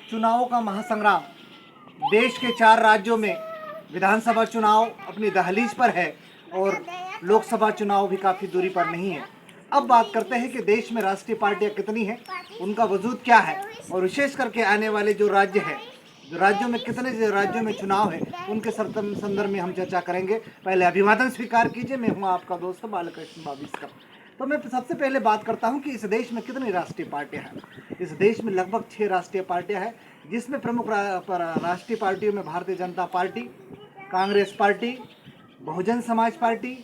चुनावों का महासंग्राम। देश के 4 राज्यों में विधानसभा चुनाव अपनी दहलीज पर है और लोकसभा चुनाव भी काफ़ी दूरी पर नहीं है। अब बात करते हैं कि देश में राष्ट्रीय पार्टियां कितनी हैं, उनका वजूद क्या है और विशेष करके आने वाले जो राज्य हैं, जो राज्यों में कितने राज्यों में चुनाव है, उनके संदर्भ में हम चर्चा करेंगे। पहले अभिवादन स्वीकार कीजिए, मैं हूँ आपका दोस्त बालकृष्ण बाविस्कर। तो मैं सबसे पहले बात करता हूं कि इस देश में कितनी राष्ट्रीय पार्टियां हैं। इस देश में लगभग 6 राष्ट्रीय पार्टियां हैं, जिसमें प्रमुख राष्ट्रीय पार्टियों में Bharatiya Janata party, Congress party, Bahujan Samaj party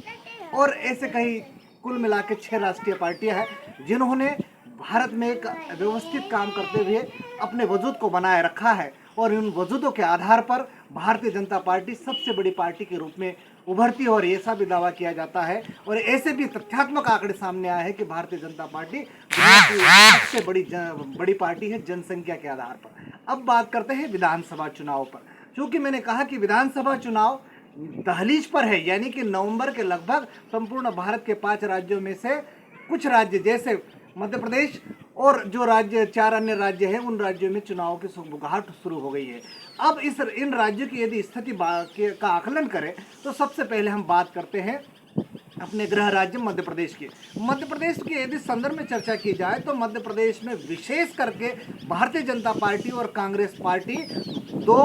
और ऐसे कई कुल मिला के 6 राष्ट्रीय पार्टियां हैं, जिन्होंने भारत में एक व्यवस्थित काम करते हुए अपने वजूद को बनाए रखा है और इन वजूदों के आधार पर भारतीय जनता पार्टी सबसे बड़ी पार्टी के रूप में उभरती है और ऐसा भी दावा किया जाता है और ऐसे भी तथ्यात्मक आंकड़े सामने आए हैं कि भारतीय जनता पार्टी दुनिया की सबसे बड़ी पार्टी है जनसंख्या के आधार पर। अब बात करते हैं विधानसभा चुनाव पर। क्योंकि मैंने कहा कि विधानसभा चुनाव दहलीज पर है, यानी कि नवंबर के लगभग संपूर्ण भारत के 5 राज्यों में से कुछ राज्य जैसे मध्य प्रदेश और जो राज्य 4 अन्य राज्य हैं, उन राज्यों में चुनाव की सुगबुगाहट शुरू हो गई है। अब इन राज्यों की यदि स्थिति का आकलन करें तो सबसे पहले हम बात करते हैं अपने गृह राज्य मध्य प्रदेश की। मध्य प्रदेश की यदि संदर्भ में चर्चा की जाए तो मध्य प्रदेश में विशेष करके भारतीय जनता पार्टी और कांग्रेस पार्टी दो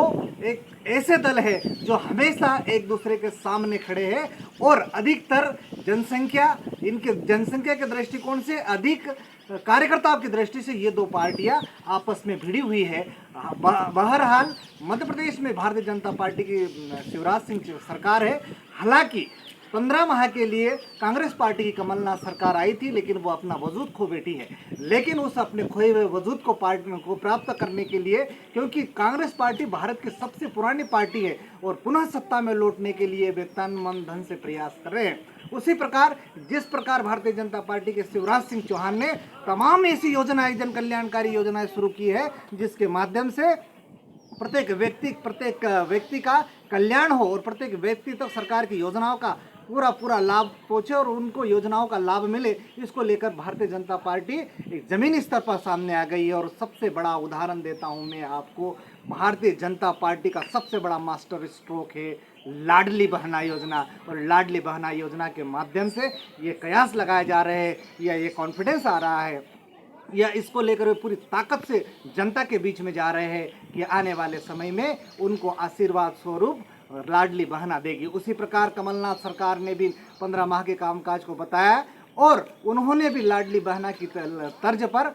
एक ऐसे दल है जो हमेशा एक दूसरे के सामने खड़े हैं और अधिकतर जनसंख्या के दृष्टिकोण से अधिक कार्यकर्ताओं की दृष्टि से ये दो पार्टियां आपस में भिड़ी हुई है। बहरहाल मध्य प्रदेश में भारतीय जनता पार्टी की शिवराज सिंह सरकार है। हालांकि 15 माह के लिए कांग्रेस पार्टी की कमलनाथ सरकार आई थी, लेकिन वो अपना वजूद खो बैठी है। लेकिन उस अपने खोए हुए वजूद को प्राप्त करने के लिए, क्योंकि कांग्रेस पार्टी भारत की सबसे पुरानी पार्टी है और पुनः सत्ता में लौटने के लिए वे तन मन धन से प्रयास कर रहे हैं, उसी प्रकार जिस प्रकार भारतीय जनता पार्टी के शिवराज सिंह चौहान ने तमाम ऐसी योजनाएं, जन कल्याणकारी योजनाएं शुरू की है जिसके माध्यम से प्रत्येक व्यक्ति का कल्याण हो और प्रत्येक व्यक्ति तक सरकार की योजनाओं का पूरा लाभ पहुंचे और उनको योजनाओं का लाभ मिले। इसको लेकर भारतीय जनता पार्टी एक जमीनी स्तर पर सामने आ गई है। और सबसे बड़ा उदाहरण देता हूं मैं आपको, भारतीय जनता पार्टी का सबसे बड़ा मास्टर स्ट्रोक है लाडली बहना योजना। और लाडली बहना योजना के माध्यम से ये कयास लगाए जा रहे हैं या ये कॉन्फिडेंस आ रहा है या इसको लेकर वे पूरी ताकत से जनता के बीच में जा रहे हैं कि आने वाले समय में उनको आशीर्वाद स्वरूप लाडली बहना देगी। उसी प्रकार कमलनाथ सरकार ने भी 15 माह के कामकाज को बताया और उन्होंने भी लाडली बहना की तर्ज पर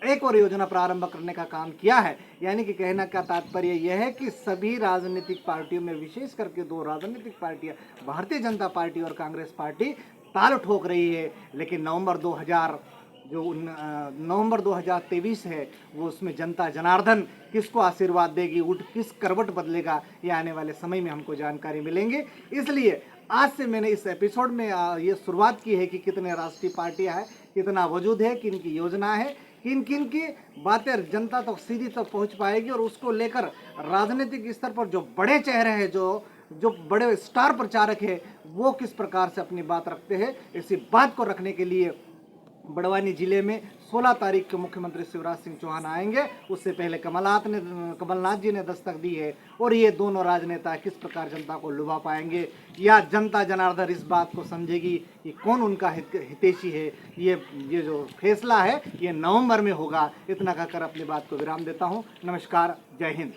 एक और योजना प्रारंभ करने का काम किया है। यानी कि कहने का तात्पर्य यह है कि सभी राजनीतिक पार्टियों में, विशेष करके 2 राजनीतिक पार्टियां भारतीय जनता पार्टी और कांग्रेस पार्टी ताल ठोक रही है। लेकिन नवंबर 2023 है, वो उसमें जनता जनार्दन किसको आशीर्वाद देगी, किस करवट बदलेगा, ये आने वाले समय में हमको जानकारी मिलेंगे। इसलिए आज से मैंने इस एपिसोड में ये शुरुआत की है कि कितने राष्ट्रीय पार्टियां हैं, कितना वजूद है, किन की योजना है, किन किन की बातें जनता तक सीधी तक पहुंच पाएगी और उसको लेकर राजनीतिक स्तर पर जो बड़े चेहरे हैं, जो बड़े स्टार प्रचारक है, वो किस प्रकार से अपनी बात रखते हैं। इसी बात को रखने के लिए बड़वानी जिले में 16 तारीख को मुख्यमंत्री शिवराज सिंह चौहान आएंगे। उससे पहले कमलनाथ जी ने दस्तक दी है और ये दोनों राजनेता किस प्रकार जनता को लुभा पाएंगे या जनता जनार्दन इस बात को समझेगी कि कौन उनका हितैषी है। ये जो फैसला है ये नवंबर में होगा। इतना कहकर अपनी बात को विराम देता हूँ। नमस्कार, जय हिंद।